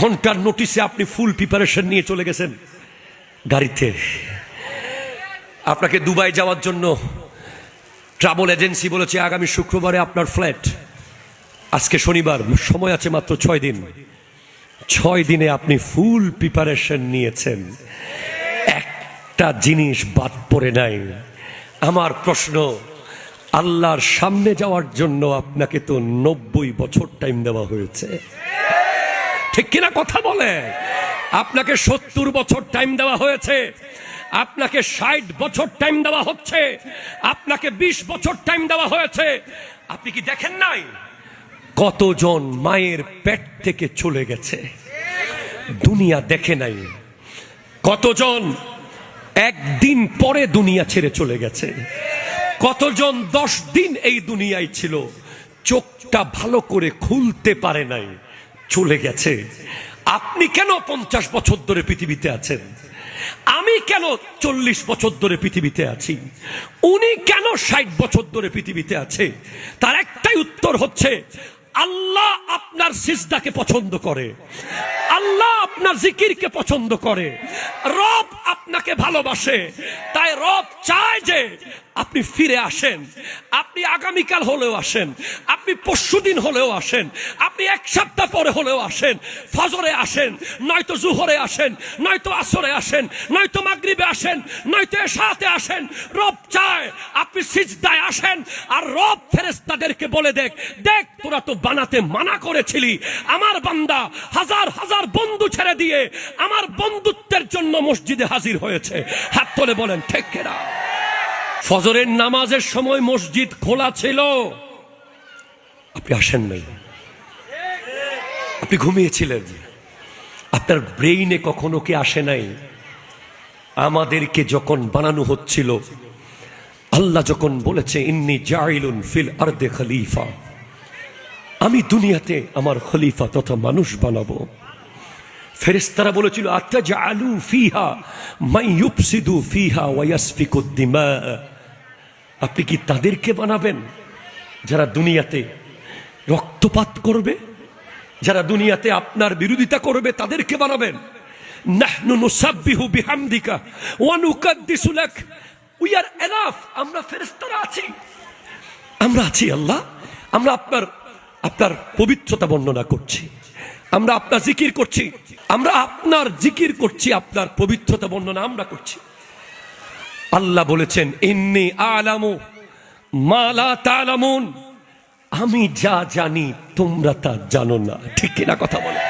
ঘন্টার নোটিশে আপনি ফুল প্রিপারেশন নিয়ে চলে গেছেন গাড়িতে। আপনাকে দুবাই যাওয়ার জন্য ট্রাভেল এজেন্সি বলেছে আগামী শুক্রবারে আপনার ফ্লাইট, আজকে শনিবার, সময় আছে মাত্র 6 দিন। 6 দিনে আপনি ফুল প্রিপারেশন নিয়েছেন, একটা জিনিস বাদ পড়ে নাই। আমার প্রশ্ন, আল্লাহর সামনে যাওয়ার জন্য আপনাকে তো 90 বছর টাইম দেওয়া হয়েছে, ঠিক কিনা কথা বলে? আপনাকে 70 বছর টাইম দেওয়া হয়েছে, আপনাকে 60 বছর টাইম দেওয়া হচ্ছে, আপনাকে 20 বছর টাইম দেওয়া হয়েছে। আপনি কি দেখেন নাই কতজন মায়ের পেট থেকে চলে গেছে, দুনিয়া দেখে নাই? কতজন একদিন পরে দুনিয়া ছেড়ে চলে গেছে? কতজন 10 দিন এই দুনিয়ায় ছিল, চোখটা ভালো করে খুলতে পারে নাই, চলে গেছে। আপনি কেন 50 বছর ধরে পৃথিবীতে আছেন? আমি কেন 40 বছর ধরে পৃথিবীতে আছি? উনি কেন 60 বছর ধরে পৃথিবীতে আছে? তার একটাই উত্তর হচ্ছে, আল্লাহ আপনার সিজদাকে পছন্দ করে, আল্লাহ আপনার জিকিরকে পছন্দ করে, রব আপনাকে ভালোবাসে। তাই রব চায় যে আপনি ফিরে আসেন। আপনি আগামীকাল হলেও আসেন, আপনি পরশুদিন হলেও আসেন, আপনি 1 সপ্তাহ পরে হলেও আসেন, ফজরে আসেন, নয়তো জুহরে আসেন, নয়তো আসরে আসেন, নয়তো মাগরিবে আসেন, নয়তো এশাতে আসেন। রব চায় আপনি সিজদায় আসেন। আর রব ফেরেশতাদেরকে বলে দেখ, দেখ তোরা তো বানাতে মানা করেছিলি, আমার বান্দা হাজার হাজার বন্ধু ছেড়ে দিয়ে আমার বন্ধুত্বের জন্য মসজিদে হাজির হয়েছে। হাত তুলে বলেন ঠিক কিনা? ফজরের নামাজের সময় মসজিদ খোলা ছিল, আপনি আসেন নাই, আপনি ঘুমিয়েছিলেন। আপনার ব্রেইনে কখনো কি আসে নাই আমাদেরকে যখন বানানো হচ্ছিল, আল্লাহ যখন বলেছে ইন্নী জাইলুন ফিল আরদে খলিফা, আমি দুনিয়াতে আমার খলিফা তথা মানুষ বানাবো। ফেরেশতারা বলেছিল আতাজআলু ফিহা মান ইউফসিদু ফিহা ওয়া ইয়াসফিকুদ দিমা, আপনি কি তাদেরকে বানাবেন যারা দুনিয়াতে রক্তপাত করবে, যারা দুনিয়াতে আপনার বিরোধিতা করবে, তাদেরকে বানাবেন? নাহনু নুসাব্বিহু বিহামদিকা ওয়া নুকাদ্দিসু লাক, উই আর এনাফ। আমরা ফেরেশতারা আছি, আমরা আছি আল্লাহ, আমরা আপনার পবিত্রতা বর্ণনা করছি, আমরা আপনার জিকির করছি, আমরা আপনার জিকির করছি, আপনার পবিত্রতা বর্ণনা আমরা করছি। আল্লাহ বলেছেন ইন্নী আ'লামু মা লা তা'লামুন, আমি যা জানি তোমরা তা জানো না, ঠিক কিনা কথা বলে?